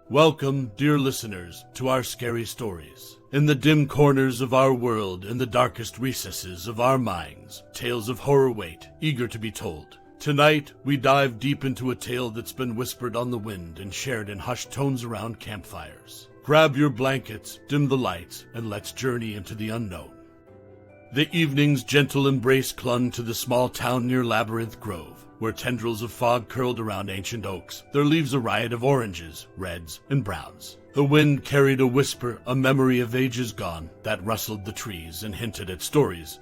Welcome, dear listeners, to our scary stories. In the dim corners of our world, in the darkest recesses of our minds, tales of horror wait, eager to be told. Tonight, we dive deep into a tale that's been whispered on the wind and shared in hushed tones around campfires. Grab your blankets, dim the lights, and let's journey into the unknown. The evening's gentle embrace clung to the small town near Labyrinth Grove, where tendrils of fog curled around ancient oaks, their leaves a riot of oranges, reds, and browns. The wind carried a whisper, a memory of ages gone, that rustled the trees and hinted at stories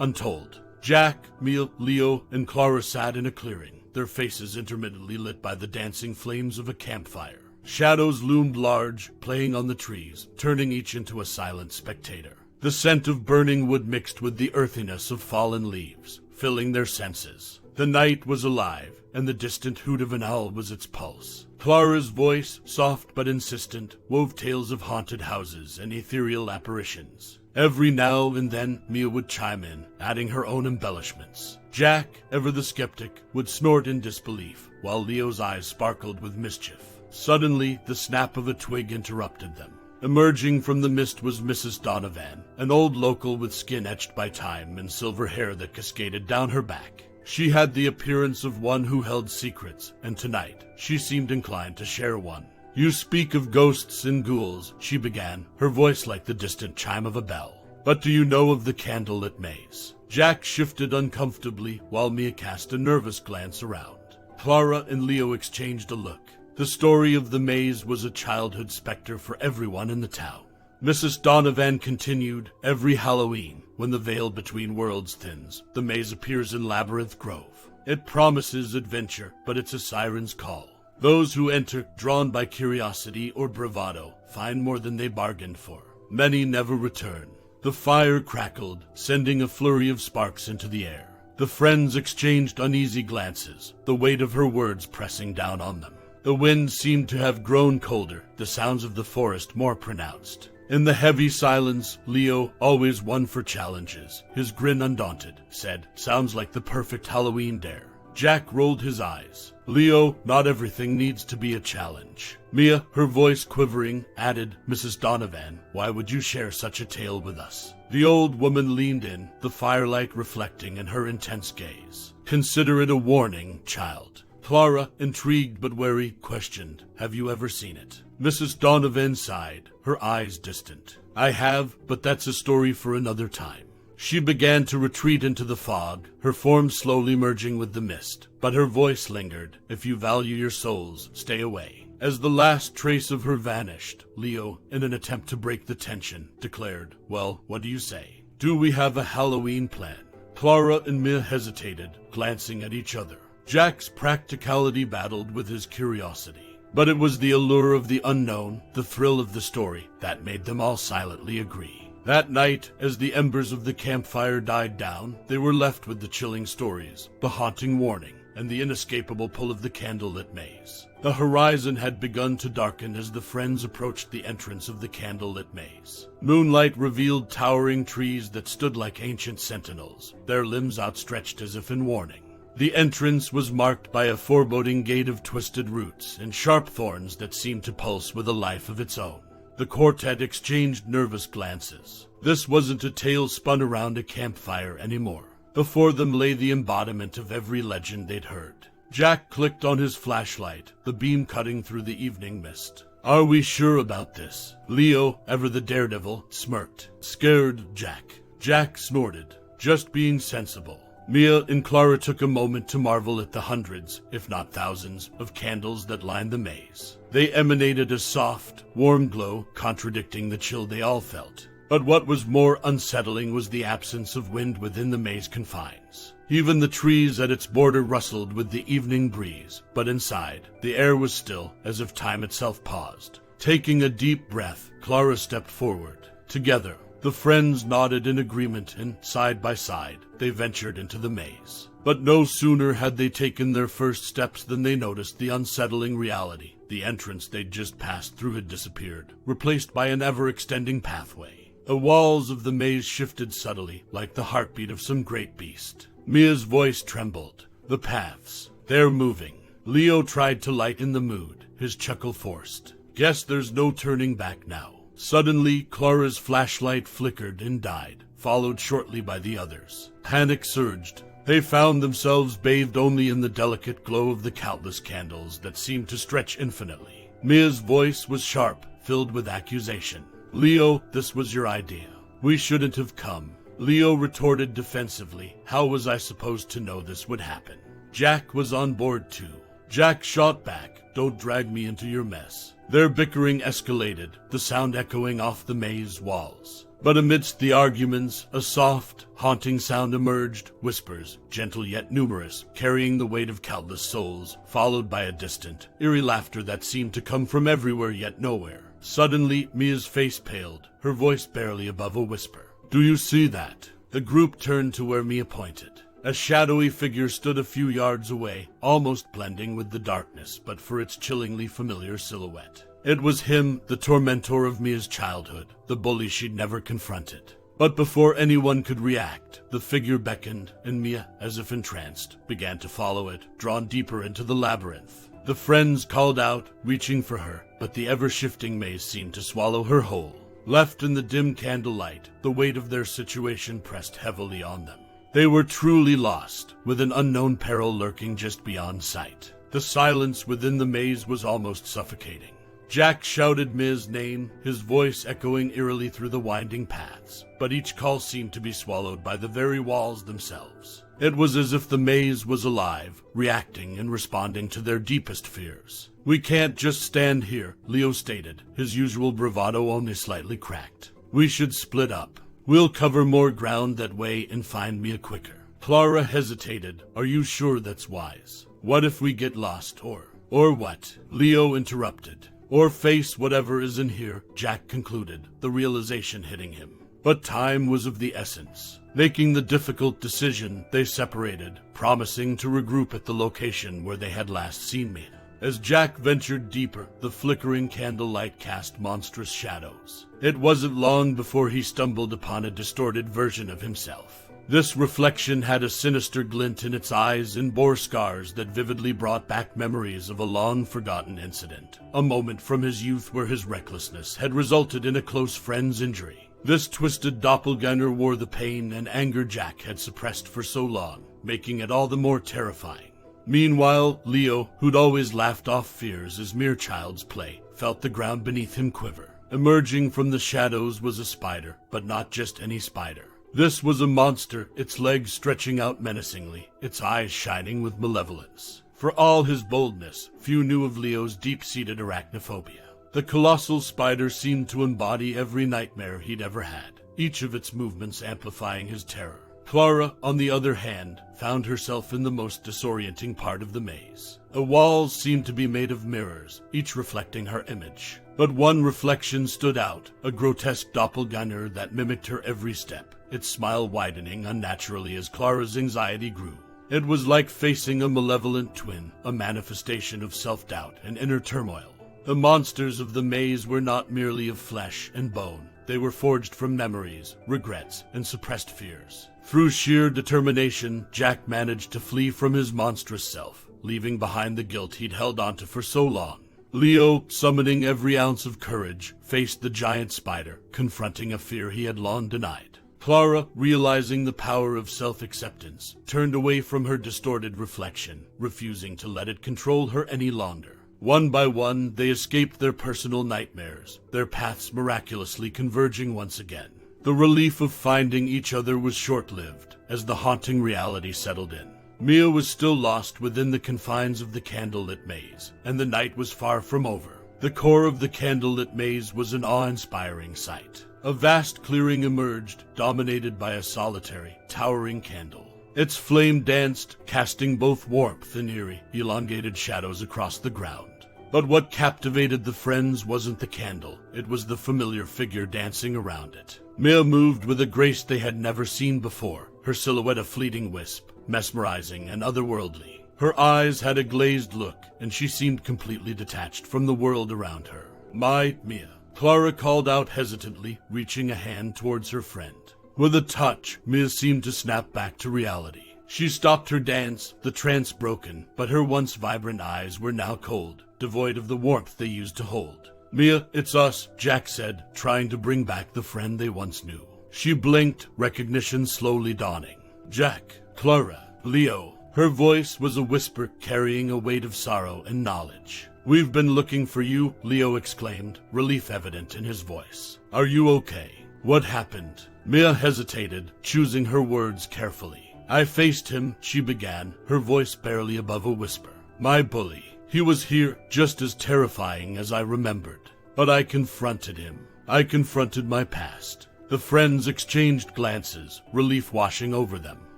untold. Jack, Mia, Leo, and Clara sat in a clearing, their faces intermittently lit by the dancing flames of a campfire. Shadows loomed large, playing on the trees, turning each into a silent spectator. The scent of burning wood mixed with the earthiness of fallen leaves, filling their senses. The night was alive, and the distant hoot of an owl was its pulse. Clara's voice, soft but insistent, wove tales of haunted houses and ethereal apparitions. Every now and then, Mia would chime in, adding her own embellishments. Jack, ever the skeptic, would snort in disbelief, while Leo's eyes sparkled with mischief. Suddenly, the snap of a twig interrupted them. Emerging from the mist was Mrs. Donovan, an old local with skin etched by time and silver hair that cascaded down her back. She had the appearance of one who held secrets, and tonight she seemed inclined to share one. "You speak of ghosts and ghouls," she began, her voice like the distant chime of a bell. "But do you know of the Candlelit Maze?" Jack shifted uncomfortably, while Mia cast a nervous glance around. Clara and Leo exchanged a look. The story of the maze was a childhood specter for everyone in the town. Mrs. Donovan continued, "Every Halloween, when the veil between worlds thins, the maze appears in Labyrinth Grove. It promises adventure, but it's a siren's call. Those who enter, drawn by curiosity or bravado, find more than they bargained for. Many never return." The fire crackled, sending a flurry of sparks into the air. The friends exchanged uneasy glances, the weight of her words pressing down on them. The wind seemed to have grown colder, the sounds of the forest more pronounced. In the heavy silence, Leo, always one for challenges, his grin undaunted, said, "Sounds like the perfect Halloween dare." Jack rolled his eyes. "Leo, not everything needs to be a challenge." Mia, her voice quivering, added, "Mrs. Donovan, why would you share such a tale with us?" The old woman leaned in, the firelight reflecting in her intense gaze. "Consider it a warning, child." Clara, intrigued but wary, questioned, "Have you ever seen it?" Mrs. Donovan sighed, her eyes distant. "I have, but that's a story for another time." She began to retreat into the fog, her form slowly merging with the mist, but her voice lingered, "If you value your souls, stay away." As the last trace of her vanished, Leo, in an attempt to break the tension, declared, "Well, what do you say? Do we have a Halloween plan?" Clara and Mia hesitated, glancing at each other. Jack's practicality battled with his curiosity. But it was the allure of the unknown, the thrill of the story, that made them all silently agree. That night, as the embers of the campfire died down, they were left with the chilling stories, the haunting warning, and the inescapable pull of the candlelit maze. The horizon had begun to darken as the friends approached the entrance of the candlelit maze. Moonlight revealed towering trees that stood like ancient sentinels, their limbs outstretched as if in warning. The entrance was marked by a foreboding gate of twisted roots and sharp thorns that seemed to pulse with a life of its own. The quartet exchanged nervous glances. This wasn't a tale spun around a campfire anymore. Before them lay the embodiment of every legend they'd heard. Jack clicked on his flashlight, the beam cutting through the evening mist. "Are we sure about this?" Leo, ever the daredevil, smirked. "Scared, Jack." Jack snorted, "Just being sensible." Mia and Clara took a moment to marvel at the hundreds, if not thousands, of candles that lined the maze. They emanated a soft, warm glow, contradicting the chill they all felt. But what was more unsettling was the absence of wind within the maze confines. Even the trees at its border rustled with the evening breeze, but inside, the air was still, as if time itself paused. Taking a deep breath, Clara stepped forward. Together, the friends nodded in agreement and, side by side, they ventured into the maze. But no sooner had they taken their first steps than they noticed the unsettling reality. The entrance they'd just passed through had disappeared, replaced by an ever-extending pathway. The walls of the maze shifted subtly, like the heartbeat of some great beast. Mia's voice trembled. "The paths, they're moving." Leo tried to lighten the mood, his chuckle forced. Guess there's no turning back now. Suddenly, Clara's flashlight flickered and died, followed shortly by the others. Panic surged. They found themselves bathed only in the delicate glow of the countless candles that seemed to stretch infinitely. Mia's voice was sharp, filled with accusation. Leo, this was your idea. We shouldn't have come. Leo retorted defensively. How was I supposed to know this would happen? Jack was on board too. Jack shot back, don't drag me into your mess. Their bickering escalated, the sound echoing off the maze walls. But amidst the arguments, a soft, haunting sound emerged, whispers, gentle yet numerous, carrying the weight of countless souls, followed by a distant, eerie laughter that seemed to come from everywhere yet nowhere. Suddenly, Mia's face paled, her voice barely above a whisper. Do you see that? The group turned to where Mia pointed. A shadowy figure stood a few yards away, almost blending with the darkness, but for its chillingly familiar silhouette. It was him, the tormentor of Mia's childhood, the bully she'd never confronted. But before anyone could react, the figure beckoned, and Mia, as if entranced, began to follow it, drawn deeper into the labyrinth. The friends called out, reaching for her, but the ever-shifting maze seemed to swallow her whole. Left in the dim candlelight, the weight of their situation pressed heavily on them. They were truly lost, with an unknown peril lurking just beyond sight. The silence within the maze was almost suffocating. Jack shouted Mia's name, his voice echoing eerily through the winding paths, but each call seemed to be swallowed by the very walls themselves. It was as if the maze was alive, reacting and responding to their deepest fears. We can't just stand here, Leo stated, his usual bravado only slightly cracked. We should split up. We'll cover more ground that way and find Mia quicker. Clara hesitated. Are you sure that's wise? What if we get lost, or what? Leo interrupted. Or face whatever is in here, Jack concluded, the realization hitting him. But time was of the essence. Making the difficult decision, they separated, promising to regroup at the location where they had last seen Mia. As Jack ventured deeper, the flickering candlelight cast monstrous shadows. It wasn't long before he stumbled upon a distorted version of himself. This reflection had a sinister glint in its eyes and bore scars that vividly brought back memories of a long-forgotten incident. A moment from his youth where his recklessness had resulted in a close friend's injury. This twisted doppelganger wore the pain and anger Jack had suppressed for so long, making it all the more terrifying. Meanwhile, Leo, who'd always laughed off fears as mere child's play, felt the ground beneath him quiver. Emerging from the shadows was a spider, but not just any spider. This was a monster, its legs stretching out menacingly, its eyes shining with malevolence. For all his boldness, few knew of Leo's deep-seated arachnophobia. The colossal spider seemed to embody every nightmare he'd ever had, each of its movements amplifying his terror. Clara, on the other hand, found herself in the most disorienting part of the maze. The walls seemed to be made of mirrors, each reflecting her image. But one reflection stood out, a grotesque doppelganger that mimicked her every step, its smile widening unnaturally as Clara's anxiety grew. It was like facing a malevolent twin, a manifestation of self-doubt and inner turmoil. The monsters of the maze were not merely of flesh and bone. They were forged from memories, regrets, and suppressed fears. Through sheer determination, Jack managed to flee from his monstrous self, leaving behind the guilt he'd held onto for so long. Leo, summoning every ounce of courage, faced the giant spider, confronting a fear he had long denied. Clara, realizing the power of self-acceptance, turned away from her distorted reflection, refusing to let it control her any longer. One by one, they escaped their personal nightmares, their paths miraculously converging once again. The relief of finding each other was short-lived, as the haunting reality settled in. Mia was still lost within the confines of the Candlelit Maze, and the night was far from over. The core of the Candlelit Maze was an awe-inspiring sight. A vast clearing emerged, dominated by a solitary, towering candle. Its flame danced, casting both warmth and eerie, elongated shadows across the ground. But what captivated the friends wasn't the candle, it was the familiar figure dancing around it. Mia moved with a grace they had never seen before, her silhouette a fleeting wisp, mesmerizing and otherworldly. Her eyes had a glazed look, and she seemed completely detached from the world around her. My Mia, Clara called out hesitantly, reaching a hand towards her friend. With a touch, Mia seemed to snap back to reality. She stopped her dance, the trance broken, but her once vibrant eyes were now cold, devoid of the warmth they used to hold. Mia, it's us, Jack said, trying to bring back the friend they once knew. She blinked, recognition slowly dawning. Jack, Clara, Leo. Her voice was a whisper carrying a weight of sorrow and knowledge. We've been looking for you, Leo exclaimed, relief evident in his voice. Are you okay? What happened? Mia hesitated, choosing her words carefully. I faced him, she began, her voice barely above a whisper. My bully. He was here, just as terrifying as I remembered. But I confronted him. I confronted my past. The friends exchanged glances, relief washing over them.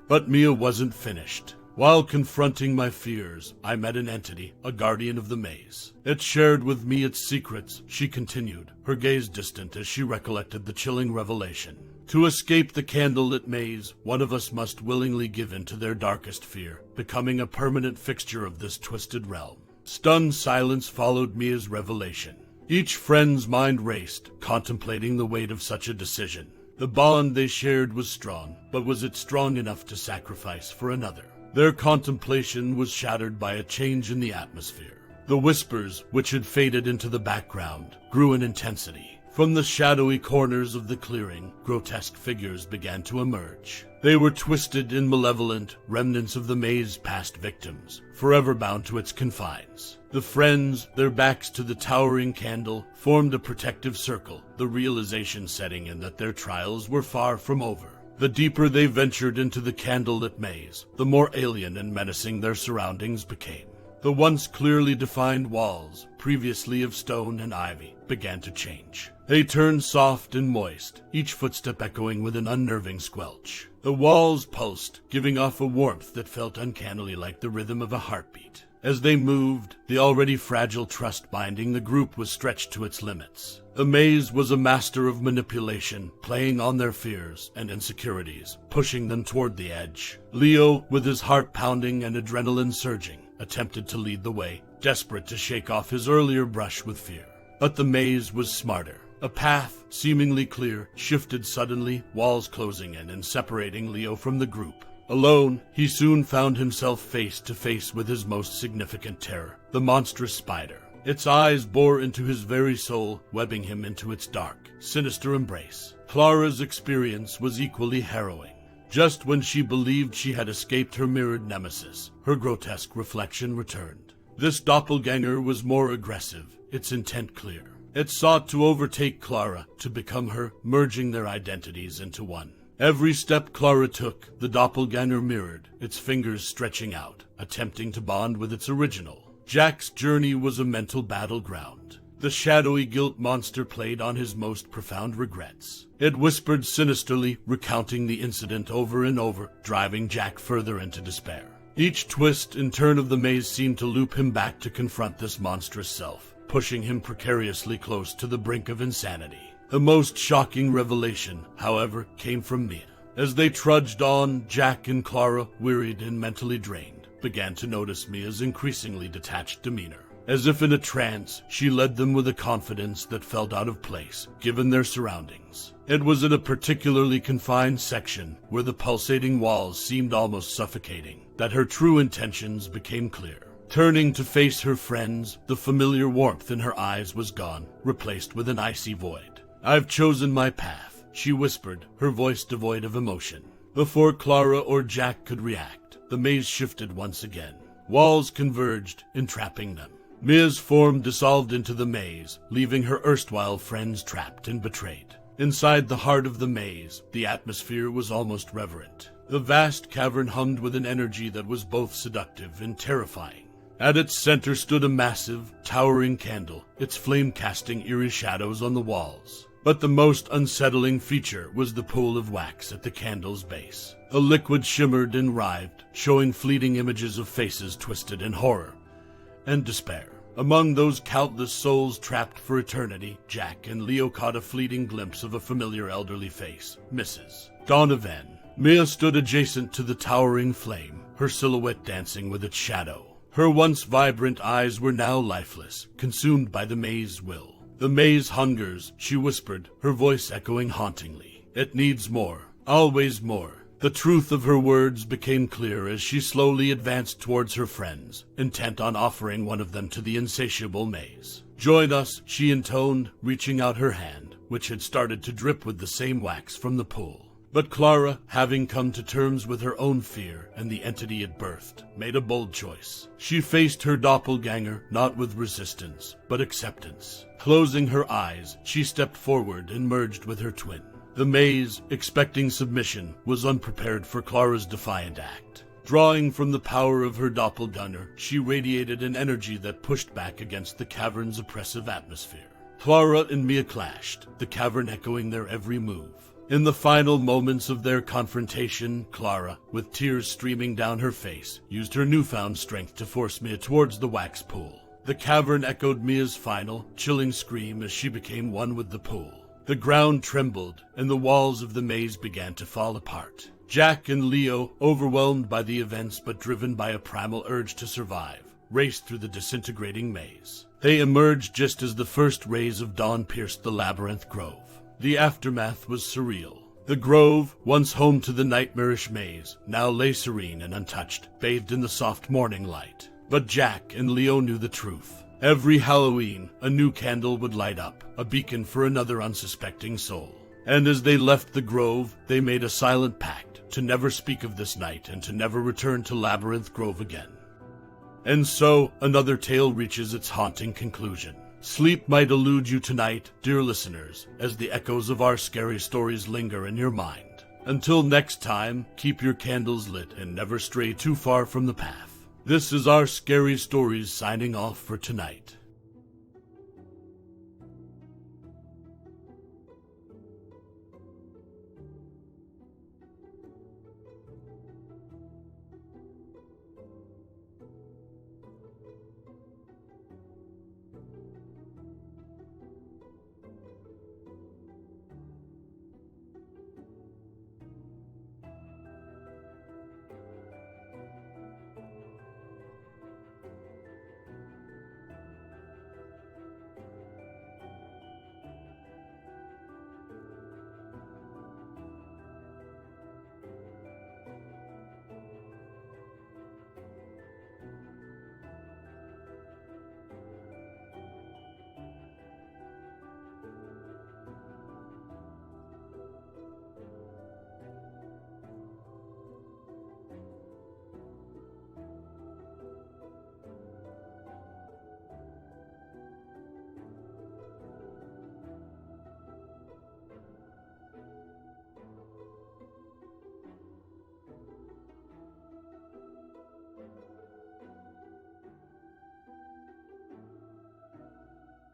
But Mia wasn't finished. While confronting my fears, I met an entity, a guardian of the maze. It shared with me its secrets, she continued, her gaze distant as she recollected the chilling revelation. To escape the Candlelit Maze, one of us must willingly give in to their darkest fear, becoming a permanent fixture of this twisted realm. Stunned silence followed Mia's revelation. Each friend's mind raced, contemplating the weight of such a decision. The bond they shared was strong, but was it strong enough to sacrifice for another? Their contemplation was shattered by a change in the atmosphere. The whispers, which had faded into the background, grew in intensity. From the shadowy corners of the clearing, grotesque figures began to emerge. They were twisted and malevolent, remnants of the maze's past victims, forever bound to its confines. The friends, their backs to the towering candle, formed a protective circle, the realization setting in that their trials were far from over. The deeper they ventured into the Candlelit Maze, the more alien and menacing their surroundings became. The once clearly defined walls, previously of stone and ivy, began to change. They turned soft and moist, each footstep echoing with an unnerving squelch. The walls pulsed, giving off a warmth that felt uncannily like the rhythm of a heartbeat. As they moved, the already fragile trust binding the group was stretched to its limits. The maze was a master of manipulation, playing on their fears and insecurities, pushing them toward the edge. Leo, with his heart pounding and adrenaline surging, attempted to lead the way, desperate to shake off his earlier brush with fear. But the maze was smarter. A path, seemingly clear, shifted suddenly, walls closing in and separating Leo from the group. Alone, he soon found himself face to face with his most significant terror, the monstrous spider. Its eyes bore into his very soul, webbing him into its dark, sinister embrace. Clara's experience was equally harrowing. Just when she believed she had escaped her mirrored nemesis, her grotesque reflection returned. This doppelganger was more aggressive, its intent clear. It sought to overtake Clara, to become her, merging their identities into one. Every step Clara took, the doppelganger mirrored, its fingers stretching out, attempting to bond with its original. Jack's journey was a mental battleground. The shadowy guilt monster played on his most profound regrets. It whispered sinisterly, recounting the incident over and over, driving Jack further into despair. Each twist and turn of the maze seemed to loop him back to confront this monstrous self, pushing him precariously close to the brink of insanity. The most shocking revelation, however, came from Mia. As they trudged on, Jack and Clara, wearied and mentally drained, began to notice Mia's increasingly detached demeanor. As if in a trance, she led them with a confidence that felt out of place, given their surroundings. It was in a particularly confined section, where the pulsating walls seemed almost suffocating, that her true intentions became clear. Turning to face her friends, the familiar warmth in her eyes was gone, replaced with an icy void. I've chosen my path, she whispered, her voice devoid of emotion. Before Clara or Jack could react, the maze shifted once again. Walls converged, entrapping them. Mia's form dissolved into the maze, leaving her erstwhile friends trapped and betrayed. Inside the heart of the maze, the atmosphere was almost reverent. The vast cavern hummed with an energy that was both seductive and terrifying. At its center stood a massive, towering candle, its flame casting eerie shadows on the walls. But the most unsettling feature was the pool of wax at the candle's base. The liquid shimmered and writhed, showing fleeting images of faces twisted in horror and despair. Among those countless souls trapped for eternity, Jack and Leo caught a fleeting glimpse of a familiar elderly face, Mrs. Donovan. Mia stood adjacent to the towering flame, her silhouette dancing with its shadow. Her once vibrant eyes were now lifeless, consumed by the maze's will. The maze hungers, she whispered, her voice echoing hauntingly. It needs more, always more. The truth of her words became clear as she slowly advanced towards her friends, intent on offering one of them to the insatiable maze. "Join us," she intoned, reaching out her hand, which had started to drip with the same wax from the pool. But Clara, having come to terms with her own fear and the entity it birthed, made a bold choice. She faced her doppelganger not with resistance, but acceptance. Closing her eyes, she stepped forward and merged with her twin. The maze, expecting submission, was unprepared for Clara's defiant act. Drawing from the power of her doppelganger, she radiated an energy that pushed back against the cavern's oppressive atmosphere. Clara and Mia clashed, the cavern echoing their every move. In the final moments of their confrontation, Clara, with tears streaming down her face, used her newfound strength to force Mia towards the wax pool. The cavern echoed Mia's final, chilling scream as she became one with the pool. The ground trembled, and the walls of the maze began to fall apart. Jack and Leo, overwhelmed by the events but driven by a primal urge to survive, raced through the disintegrating maze. They emerged just as the first rays of dawn pierced the Labyrinth Grove. The aftermath was surreal. The grove, once home to the nightmarish maze, now lay serene and untouched, bathed in the soft morning light. But Jack and Leo knew the truth. Every Halloween, a new candle would light up, a beacon for another unsuspecting soul. And as they left the grove, they made a silent pact to never speak of this night and to never return to Labyrinth Grove again. And so, another tale reaches its haunting conclusion. Sleep might elude you tonight, dear listeners, as the echoes of our scary stories linger in your mind. Until next time, keep your candles lit and never stray too far from the path. This is our Scary Stories signing off for tonight.